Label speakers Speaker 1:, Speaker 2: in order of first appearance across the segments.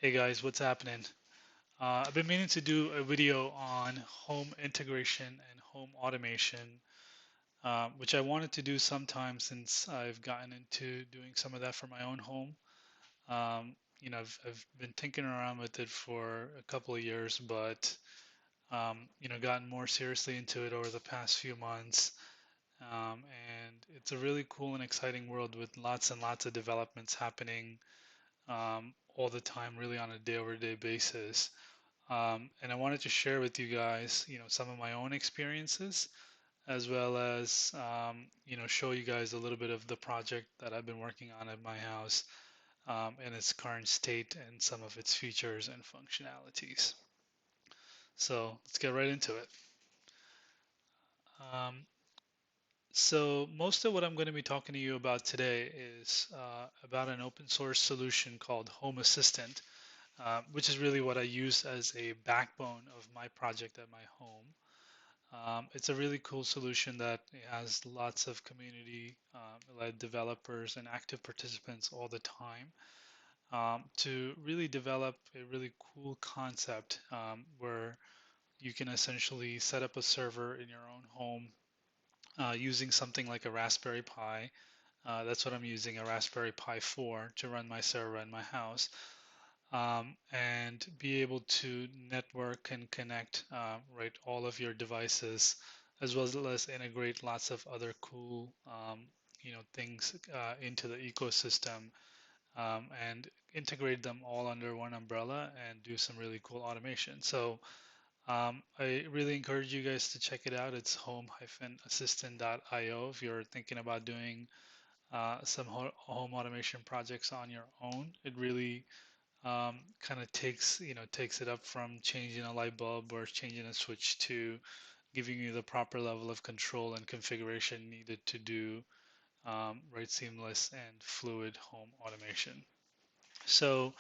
Speaker 1: Hey guys, what's happening? I've been meaning to do a video on home integration and home automation, which I wanted to do sometime since I've gotten into doing some of that for my own home. I've been tinkering around with it for a couple of years, but gotten more seriously into it over the past few months. And it's a really cool and exciting world with lots and lots of developments happening all the time, really on a day-over-day basis. And I wanted to share with you guys, some of my own experiences, as well as, show you guys a little bit of the project that I've been working on at my house, and its current state and some of its features and functionalities. So let's get right into it. Um, so most of what I'm going to be talking to you about today is about an open source solution called Home Assistant, which is really what I use as a backbone of my project at my home. It's a really cool solution that has lots of community-led developers and active participants all the time to really develop a really cool concept where you can essentially set up a server in your own home using something like a Raspberry Pi. That's what I'm using, a Raspberry Pi 4 to run my server in my house. And be able to network and connect right all of your devices as well as integrate lots of other cool things into the ecosystem and integrate them all under one umbrella and do some really cool automation. So I really encourage you guys to check it out. It's home-assistant.io if you're thinking about doing some home automation projects on your own. It really kind of takes it up from changing a light bulb or changing a switch to giving you the proper level of control and configuration needed to do right seamless and fluid home automation. So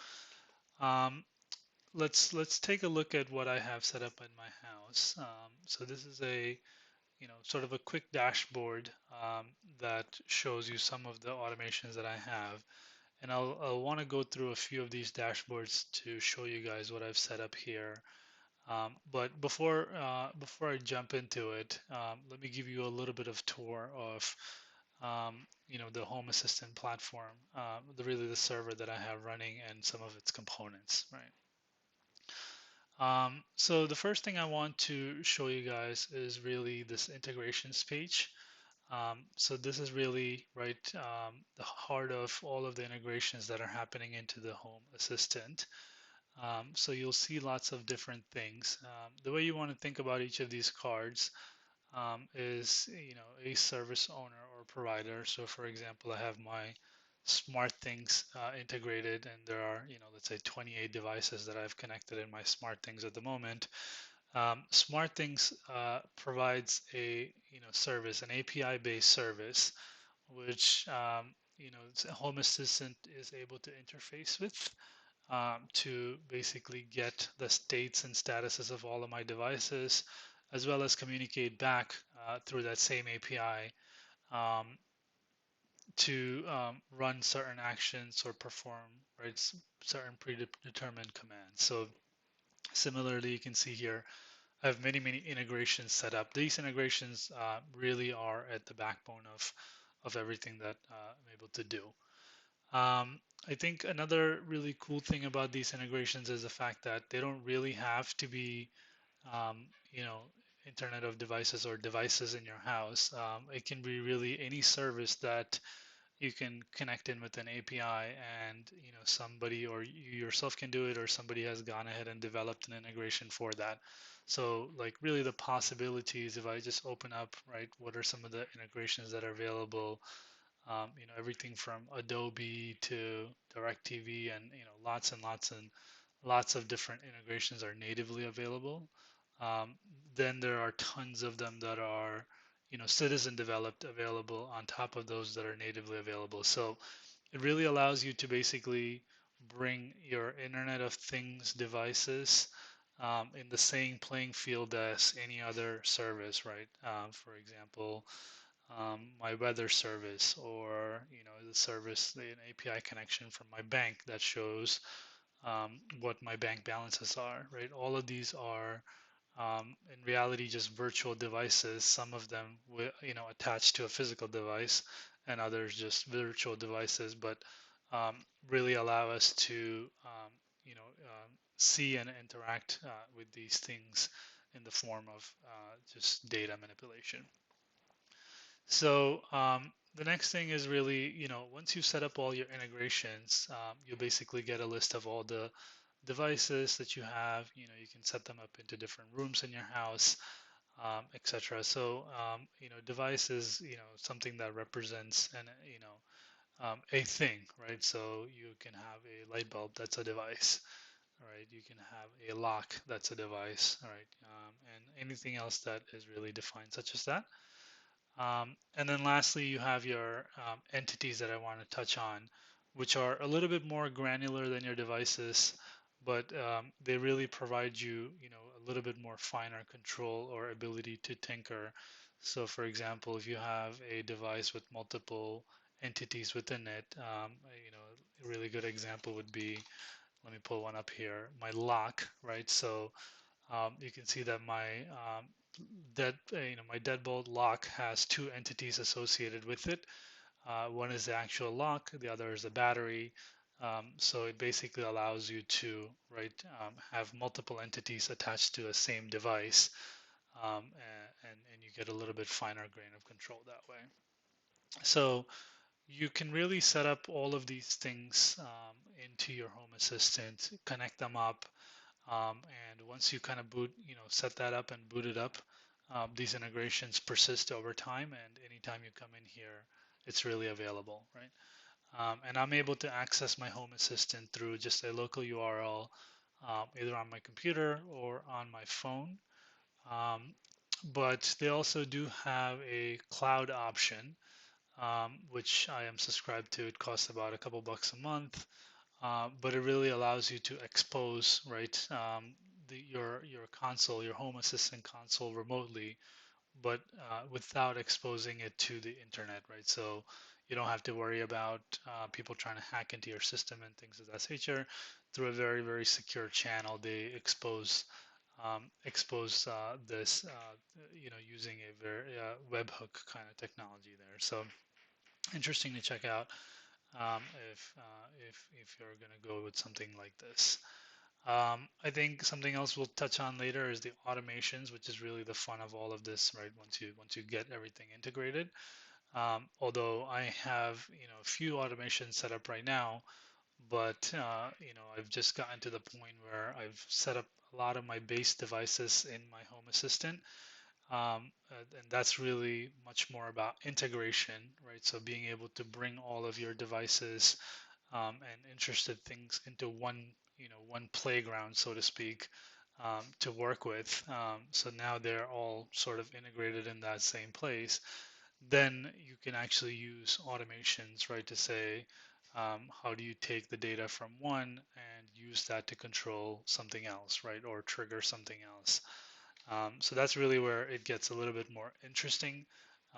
Speaker 1: um, let's take a look at what I have set up in my house. So this is a sort of a quick dashboard that shows you some of the automations that I have. And I'll want to go through a few of these dashboards to show you guys what I've set up here. But before I jump into it, let me give you a little bit of tour of the Home Assistant platform, really the server that I have running and some of its components, right? So the first thing I want to show you guys is really this integrations page. So this is really the heart of all of the integrations that are happening into the Home Assistant. So you'll see lots of different things. The way you want to think about each of these cards is, a service owner or provider. So for example, I have my Smartthings integrated, and there are, let's say 28 devices that I've connected in my Smartthings at the moment. Smartthings provides a, service, an API-based service, which, Home Assistant is able to interface with to basically get the states and statuses of all of my devices, as well as communicate back through that same API um, to run certain actions or perform certain predetermined commands. So similarly, you can see here, I have many integrations set up. These integrations really are at the backbone of everything that I'm able to do. I think another really cool thing about these integrations is the fact that they don't really have to be, um, you know, Internet of Devices or devices in your house. It can be really any service that you can connect in with an API, and somebody or you yourself can do it, or somebody has gone ahead and developed an integration for that. So like really the possibilities, if I just open up, right, what are some of the integrations that are available? Everything from Adobe to DirecTV, and lots and lots of different integrations are natively available. Um, then there are tons of them that are, citizen developed available on top of those that are natively available. So it really allows you to basically bring your Internet of Things devices in the same playing field as any other service, right? For example, my weather service, or the service, an API connection from my bank that shows what my bank balances are, right? All of these are in reality just virtual devices. Some of them attached to a physical device, and others just virtual devices, but um, really allow us to see and interact with these things in the form of just data manipulation. So the next thing is really, once you set up all your integrations, you'll basically get a list of all the devices that you have. You can set them up into different rooms in your house, etc. So, device is, something that represents a thing, right? So you can have a light bulb, that's a device, right? You can have a lock, that's a device, all right? And anything else that is really defined such as that. And then lastly, you have your entities that I want to touch on, which are a little bit more granular than your devices, but they really provide you, a little bit more finer control or ability to tinker. So, for example, if you have a device with multiple entities within it, a really good example would be, let me pull one up here, my lock, right? So you can see that my deadbolt lock has two entities associated with it. One is the actual lock, the other is the battery. So it basically allows you to have multiple entities attached to a same device, and you get a little bit finer grain of control that way. So you can really set up all of these things into your Home Assistant, connect them up, and once you kind of set that up and boot it up, these integrations persist over time, and anytime you come in here, it's really available, right? And I'm able to access my Home Assistant through just a local URL, either on my computer or on my phone. Um, but they also do have a cloud option, which I am subscribed to. It costs about a couple bucks a month, but it really allows you to expose, right, your console, your Home Assistant console remotely, but without exposing it to the internet, right? So you don't have to worry about people trying to hack into your system and things of that nature. Through a very, very secure channel, they expose this, using a very webhook kind of technology there. So interesting to check out um, if you're going to go with something like this. I think something else we'll touch on later is the automations, which is really the fun of all of this, right? Once you get everything integrated. Although I have a few automations set up right now, but I've just gotten to the point where I've set up a lot of my base devices in my Home Assistant, and that's really much more about integration, right? So being able to bring all of your devices and interested things into one playground, so to speak, to work with. So now they're all sort of integrated in that same place. Then you can actually use automations, right, to say, how do you take the data from one and use that to control something else, right, or trigger something else. So that's really where it gets a little bit more interesting.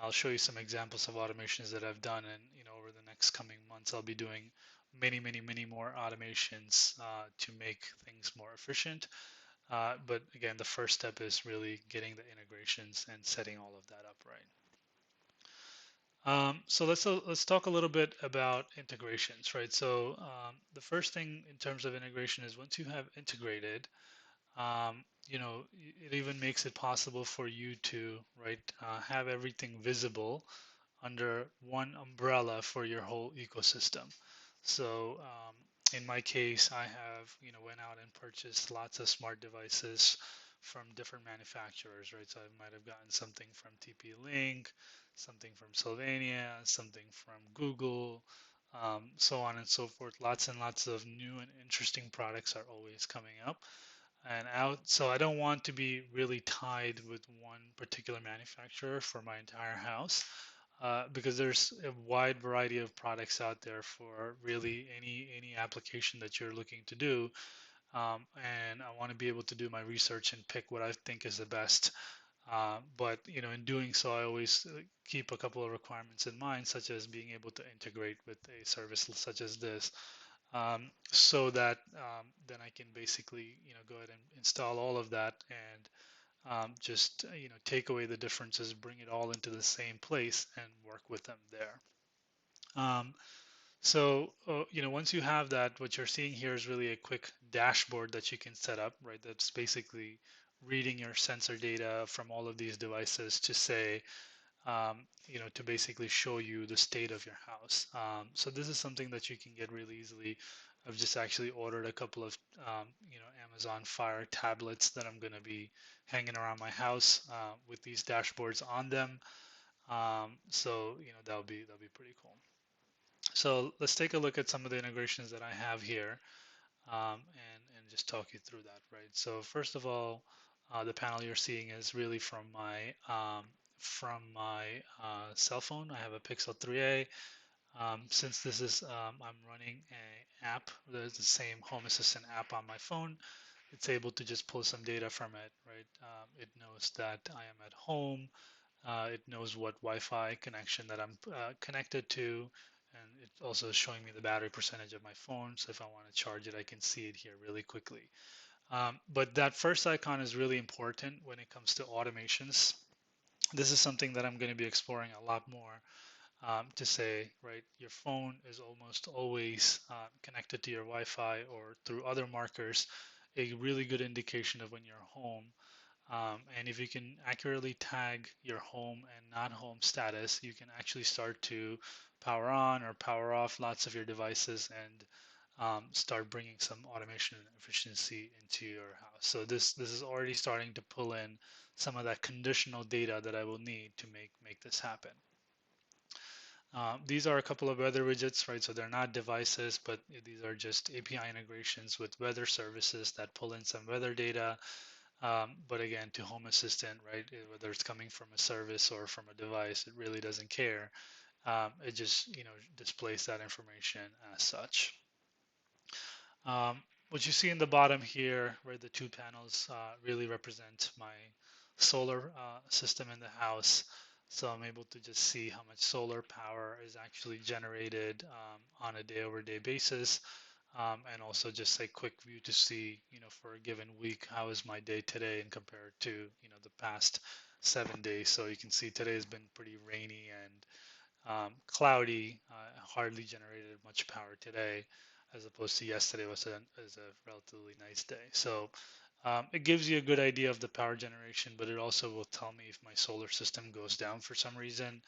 Speaker 1: I'll show you some examples of automations that I've done, and over the next coming months, I'll be doing many, many, many more automations to make things more efficient. But again, the first step is really getting the integrations and setting all of that up right. So let's talk a little bit about integrations, right? So the first thing in terms of integration is once you have integrated, it even makes it possible for you to, right, have everything visible under one umbrella for your whole ecosystem. So in my case, I have, went out and purchased lots of smart devices from different manufacturers, right? So I might have gotten something from TP-Link, something from Sylvania, something from Google, so on and so forth. Lots and lots of new and interesting products are always coming up and out. So I don't want to be really tied with one particular manufacturer for my entire house, because there's a wide variety of products out there for really any application that you're looking to do. And I want to be able to do my research and pick what I think is the best. But in doing so, I always keep a couple of requirements in mind, such as being able to integrate with a service such as this. so that then I can basically go ahead and install all of that and just take away the differences, bring it all into the same place, and work with them there. Once you have that, what you're seeing here is really a quick dashboard that you can set up, right? That's basically reading your sensor data from all of these devices to say, to basically show you the state of your house. So this is something that you can get really easily. I've just actually ordered a couple of, Amazon Fire tablets that I'm going to be hanging around my house with these dashboards on them. That'll be pretty cool. So let's take a look at some of the integrations that I have here, and just talk you through that, right? So first of all, the panel you're seeing is really from my cell phone. I have a Pixel 3a. Since this is I'm running a app, there's the same Home Assistant app on my phone. It's able to just pull some data from it, right? It knows that I am at home. It knows what Wi-Fi connection that I'm connected to, and it also is showing me the battery percentage of my phone. So if I want to charge it, I can see it here really quickly. But that first icon is really important when it comes to automations. This is something that I'm going to be exploring a lot more, to say, right, your phone is almost always connected to your Wi-Fi or through other markers, a really good indication of when you're home. And if you can accurately tag your home and not home status, you can actually start to power on or power off lots of your devices and start bringing some automation and efficiency into your house. So this is already starting to pull in some of that conditional data that I will need to make this happen. These are a couple of weather widgets, right? So they're not devices, but these are just API integrations with weather services that pull in some weather data. But again, to Home Assistant, right, whether it's coming from a service or from a device, it really doesn't care. It just, displays that information as such. What you see in the bottom here, where the two panels really represent my solar system in the house. So I'm able to just see how much solar power is actually generated on a day-over-day basis, and also just a quick view to see, for a given week, how is my day today and compared to, the past 7 days. So you can see today has been pretty rainy and cloudy, hardly generated much power today, as opposed to yesterday was a relatively nice day. So it gives you a good idea of the power generation, but it also will tell me if my solar system goes down for some reason.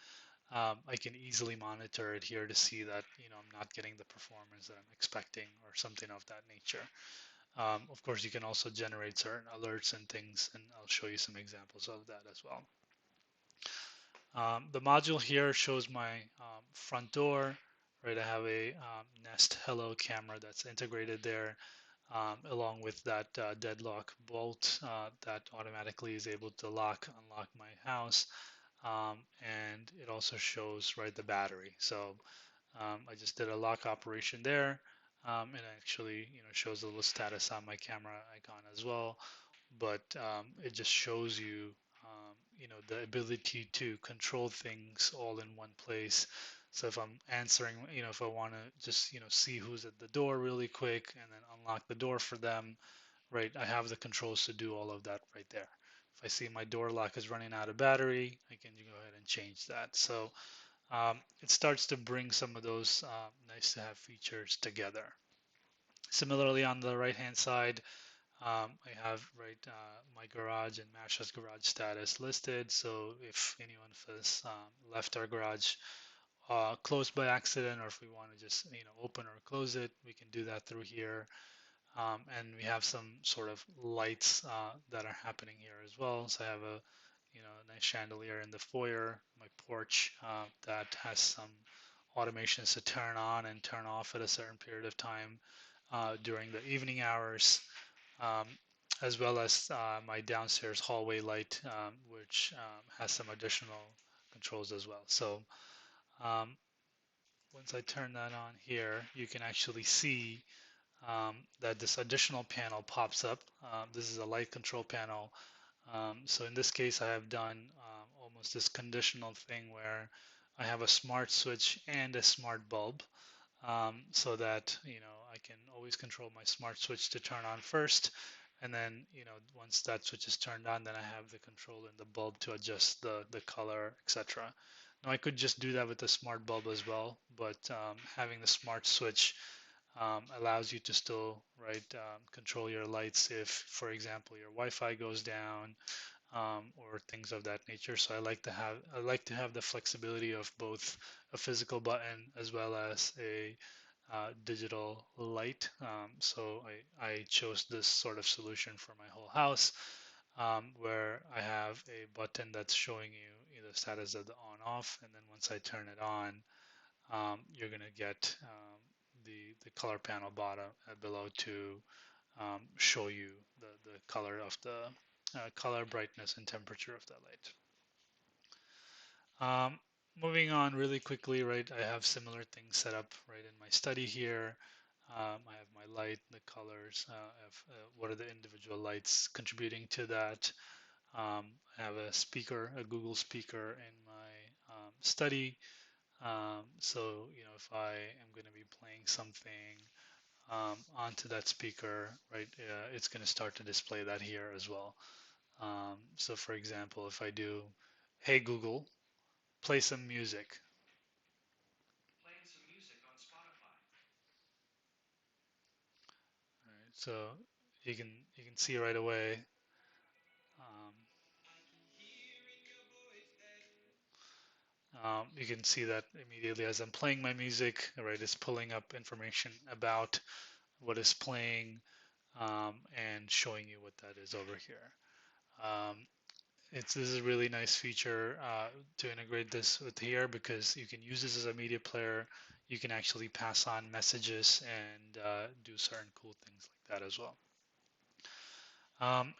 Speaker 1: I can easily monitor it here to see that I'm not getting the performance that I'm expecting or something of that nature. Of course, you can also generate certain alerts and things, and I'll show you some examples of that as well. The module here shows my front door, right? I have a Nest Hello camera that's integrated there, along with that deadlock bolt that automatically is able to unlock my house. And it also shows, right, the battery. So I just did a lock operation there, and actually, shows a little status on my camera icon as well. But it just shows you, the ability to control things all in one place. So if I'm answering, if I want to just, see who's at the door really quick and then unlock the door for them, right, I have the controls to do all of that right there. If I see my door lock is running out of battery, I can go ahead and change that. So it starts to bring some of those nice to have features together. Similarly, on the right hand side, I have my garage and Masha's garage status listed. So if anyone of us left our garage closed by accident, or if we want to just open or close it, we can do that through here. And we have some sort of lights that are happening here as well. So I have a nice chandelier in the foyer, my porch that has some automations to turn on and turn off at a certain period of time during the evening hours, um, as well as my downstairs hallway light, which has some additional controls as well. So um, once I turn that on here, you can actually see that this additional panel pops up. This is a light control panel. So in this case, I have done almost this conditional thing where I have a smart switch and a smart bulb. so that I can always control my smart switch to turn on first, and then once that switch is turned on, then I have the control in the bulb to adjust the color, etc. Now I could just do that with the smart bulb as well, but having the smart switch allows you to still control your lights if, for example, your Wi-Fi goes down, or things of that nature. So I like to have the flexibility of both a physical button as well as a digital light. So I chose this sort of solution for my whole house, where I have a button that's showing you the status of the on off, and then once I turn it on, you're gonna get the color panel bottom below to show you the color of the color, brightness, and temperature of the light. Moving on really quickly, right? I have similar things set up right in my study here. I have my light, the colors, what are the individual lights contributing to that. I have a speaker, a Google speaker in my study. So, if I am going to be playing something onto that speaker, right, it's going to start to display that here as well. So, for example, if I do, hey Google, play some music. Playing some music on Spotify. All right, so you can see right away. Um, you can see that immediately as I'm playing my music, right, it's pulling up information about what is playing, and showing you what that is over here. Um, this is a really nice feature to integrate this with here, because you can use this as a media player. You can actually pass on messages and do certain cool things like that as well.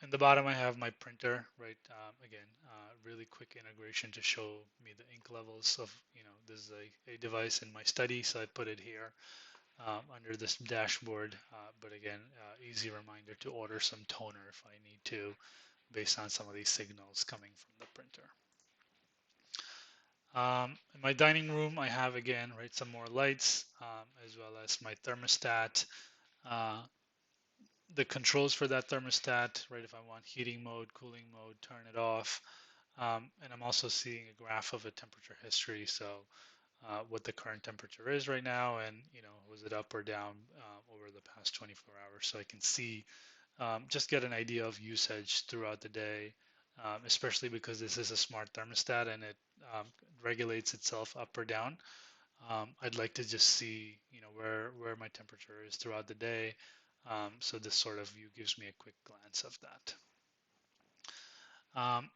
Speaker 1: In the bottom, I have my printer, right? Again, really quick integration to show me the ink levels of, this is a device in my study, so I put it here under this dashboard. But again, easy reminder to order some toner if I need to, based on some of these signals coming from the printer. In my dining room, I have again, right, some more lights, as well as my thermostat. Uh, the controls for that thermostat, right? If I want heating mode, cooling mode, turn it off. And I'm also seeing a graph of a temperature history. So what the current temperature is right now, and was it up or down over the past 24 hours, so I can see, just get an idea of usage throughout the day, especially because this is a smart thermostat and it regulates itself up or down. I'd like to just see, where my temperature is throughout the day. So this sort of view gives me a quick glance of that.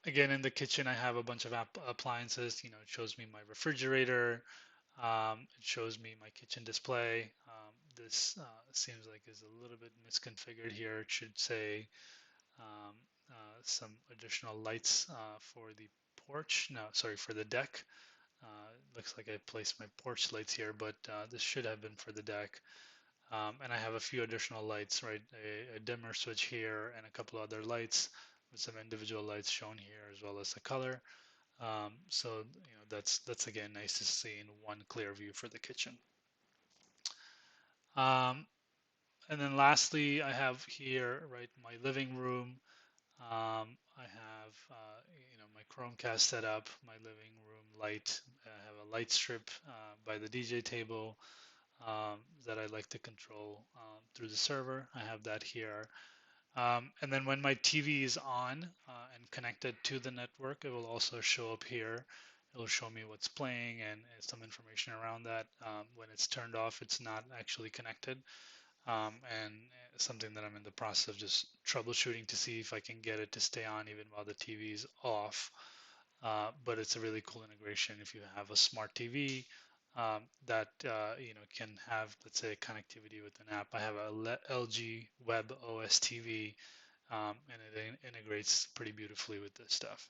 Speaker 1: Again, in the kitchen, I have a bunch of appliances. It shows me my refrigerator. It shows me my kitchen display. This seems like is a little bit misconfigured here. It should say um, some additional lights for the porch. No, sorry, for the deck. Looks like I placed my porch lights here, but this should have been for the deck. And I have a few additional lights, right? A dimmer switch here and a couple other lights with some individual lights shown here, as well as the color. So that's again nice to see in one clear view for the kitchen. Um, and then lastly, I have here, right, my living room. I have my Chromecast set up, my living room light. I have a light strip by the DJ table that I like to control through the server. I have that here. And then when my TV is on and connected to the network, it will also show up here. It will show me what's playing and some information around that. When it's turned off, it's not actually connected. And something that I'm in the process of just troubleshooting to see if I can get it to stay on even while the TV is off. But it's a really cool integration if you have a smart TV that can have, let's say, connectivity with an app. I have a LG Web OS TV, and it integrates pretty beautifully with this stuff.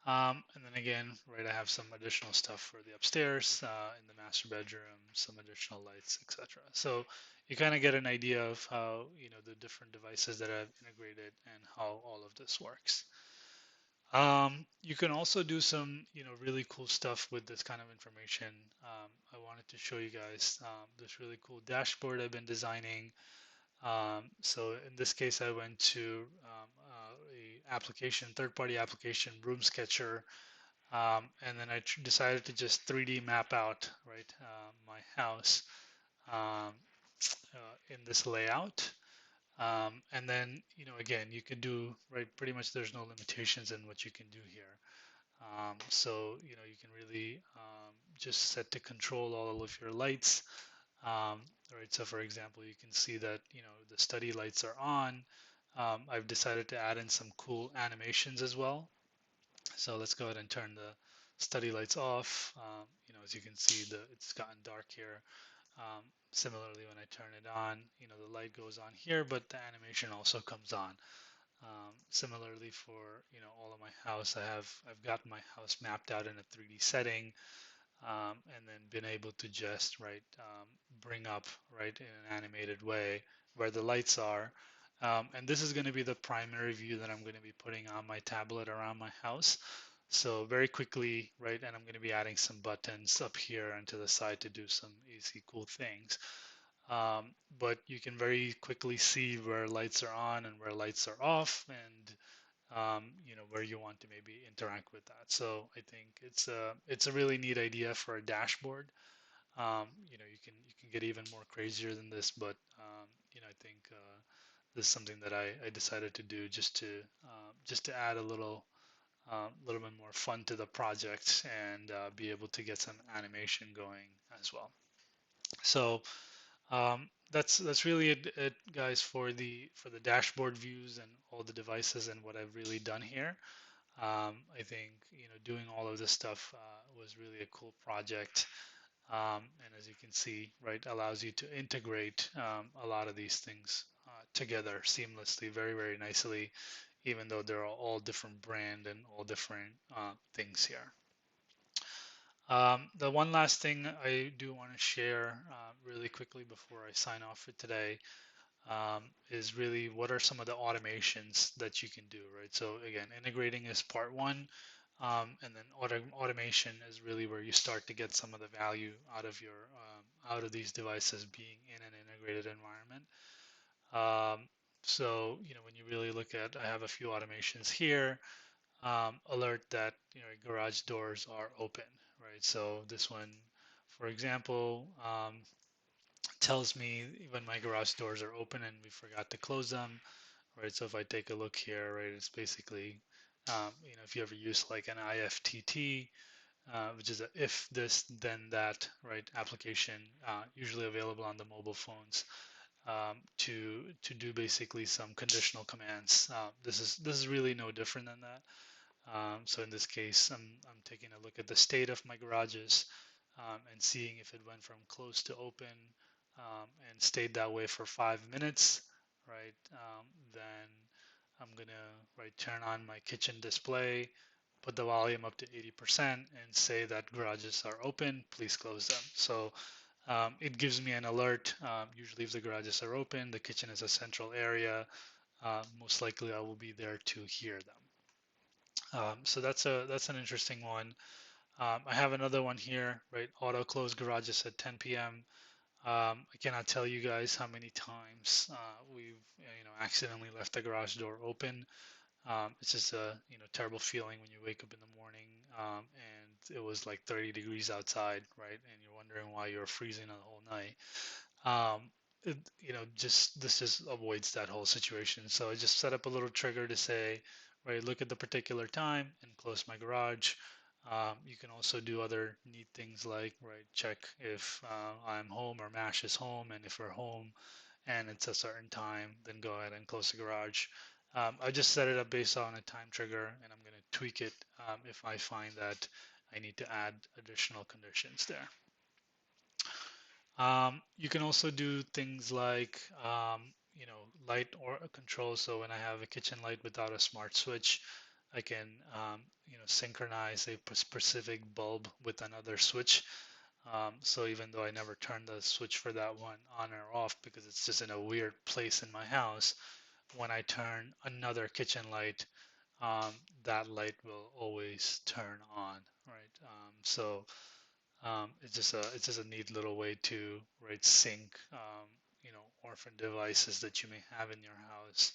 Speaker 1: And then again, right, I have some additional stuff for the upstairs, in the master bedroom, some additional lights, etc. So you kind of get an idea of how, the different devices that I've integrated and how all of this works. You can also do some, really cool stuff with this kind of information. I wanted to show you guys this really cool dashboard I've been designing. So in this case, I went to a application, third-party application, Room Sketcher, and then I decided to just 3D map out, right, my house um, in this layout. And then, again, you can do, right, pretty much there's no limitations in what you can do here. So, you can really just set to control all of your lights. Right, so for example, you can see that, the study lights are on. I've decided to add in some cool animations as well. So let's go ahead and turn the study lights off. As you can see, it's gotten dark here. Um, Similarly, when I turn it on, the light goes on here, but the animation also comes on. Similarly for all of my house, I've got my house mapped out in a 3D setting, and then been able to just bring up right in an animated way where the lights are. And this is going to be the primary view that I'm going to be putting on my tablet around my house. So very quickly, right, and I'm going to be adding some buttons up here and to the side to do some easy cool things. But you can very quickly see where lights are on and where lights are off, and where you want to maybe interact with that. So I think it's a really neat idea for a dashboard. You can get even more crazier than this, but I think this is something that I decided to do just to add a little bit more fun to the project and be able to get some animation going as well. So that's really it, guys, for the dashboard views and all the devices and what I've really done here. I think doing all of this stuff was really a cool project, and as you can see, right, allows you to integrate a lot of these things together seamlessly, very very nicely, even though they're all different brand and all different things here. The one last thing I do want to share really quickly before I sign off for today is really what are some of the automations that you can do, right? So again, integrating is part one, and then automation is really where you start to get some of the value out of these devices being in an integrated environment. So when you really look at, I have a few automations here. Alert that garage doors are open, right? So this one, for example, tells me when my garage doors are open and we forgot to close them, right? So if I take a look here, right, it's basically, if you ever use like an IFTT, which is a if this then that, right, application, usually available on the mobile phones, to do basically some conditional commands. This is really no different than that. So in this case, I'm taking a look at the state of my garages and seeing if it went from closed to open and stayed that way for 5 minutes, right? Then I'm gonna turn on my kitchen display, put the volume up to 80% and say that garages are open, please close them. So it gives me an alert, usually if the garages are open, the kitchen is a central area, most likely I will be there to hear them. So that's an interesting one. I have another one here, right? Auto close garages at 10 p.m. I cannot tell you guys how many times we've accidentally left the garage door open. It's just a terrible feeling when you wake up in the morning and it was like 30 degrees outside, right? And you're wondering why you're freezing the whole night. Just this just avoids that whole situation. So I just set up a little trigger to say, right, look at the particular time and close my garage. You can also do other neat things like, right, check if I'm home or MASH is home, and if we're home and it's a certain time, then go ahead and close the garage. I just set it up based on a time trigger, and I'm going to tweak it if I find that I need to add additional conditions there. You can also do things like, light or control. So when I have a kitchen light without a smart switch, I can, synchronize a specific bulb with another switch. So even though I never turn the switch for that one on or off because it's just in a weird place in my house, when I turn another kitchen light, um, that light will always turn on, right? It's just a neat little way to right sync orphan devices that you may have in your house.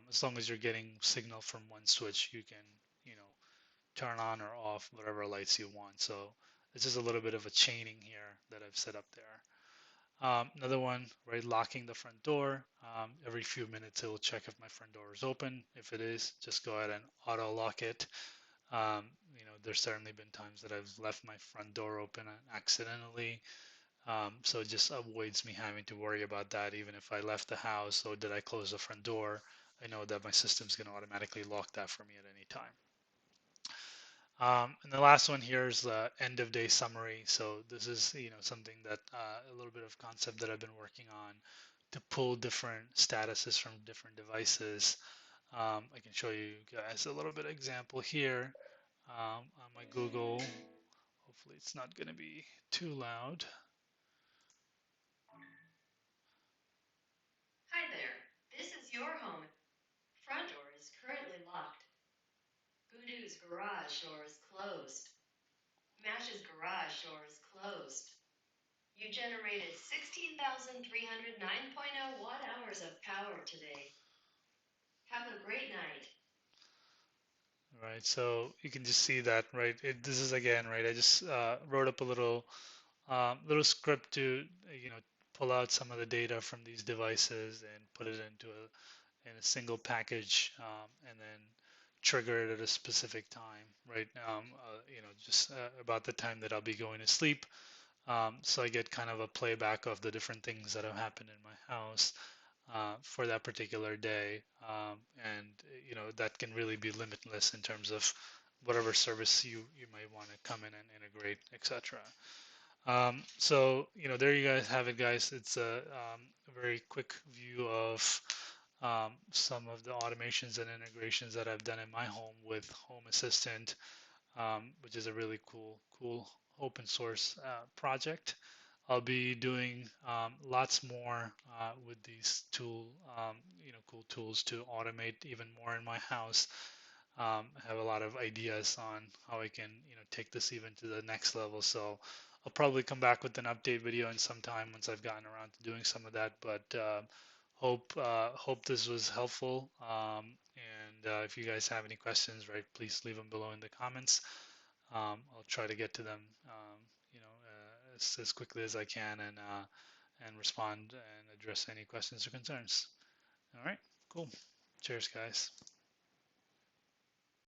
Speaker 1: As long as you're getting signal from one switch, you can you know turn on or off whatever lights you want. So it's just a little bit of a chaining here that I've set up there. Another one, right, locking the front door. Every few minutes, it will check if my front door is open. If it is, just go ahead and auto lock it. Um, there's certainly been times that I've left my front door open accidentally. So it just avoids me having to worry about that. Even if I left the house or did I close the front door, I know that my system's going to automatically lock that for me at any time. And the last one here is the end of day summary. So this is something that a little bit of concept that I've been working on to pull different statuses from different devices. I can show you guys a little bit of example here on my Google. Hopefully it's not going to be too loud.
Speaker 2: Hi there. This is your home. Front door is currently locked. Voodoo's garage door is closed. Mash's garage door is closed. You generated 16,309.0 watt hours of power today. Have a great night.
Speaker 1: Right, so you can just see that, right? This is again, right? I just wrote up a little script to, pull out some of the data from these devices and put it in a single package, and then trigger it at a specific time, right? Just about the time that I'll be going to sleep. So I get kind of a playback of the different things that have happened in my house for that particular day, and that can really be limitless in terms of whatever service you might want to come in and integrate, etc. So there you guys have it, guys. It's a very quick view of some of the automations and integrations that I've done in my home with Home Assistant, which is a really cool open source project. I'll be doing lots more with these cool tools to automate even more in my house. I have a lot of ideas on how I can, take this even to the next level. So I'll probably come back with an update video in some time once I've gotten around to doing some of that. But hope this was helpful. And if you guys have any questions, right, please leave them below in the comments. I'll try to get to them, as quickly as I can and respond and address any questions or concerns. All right, cool. Cheers, guys.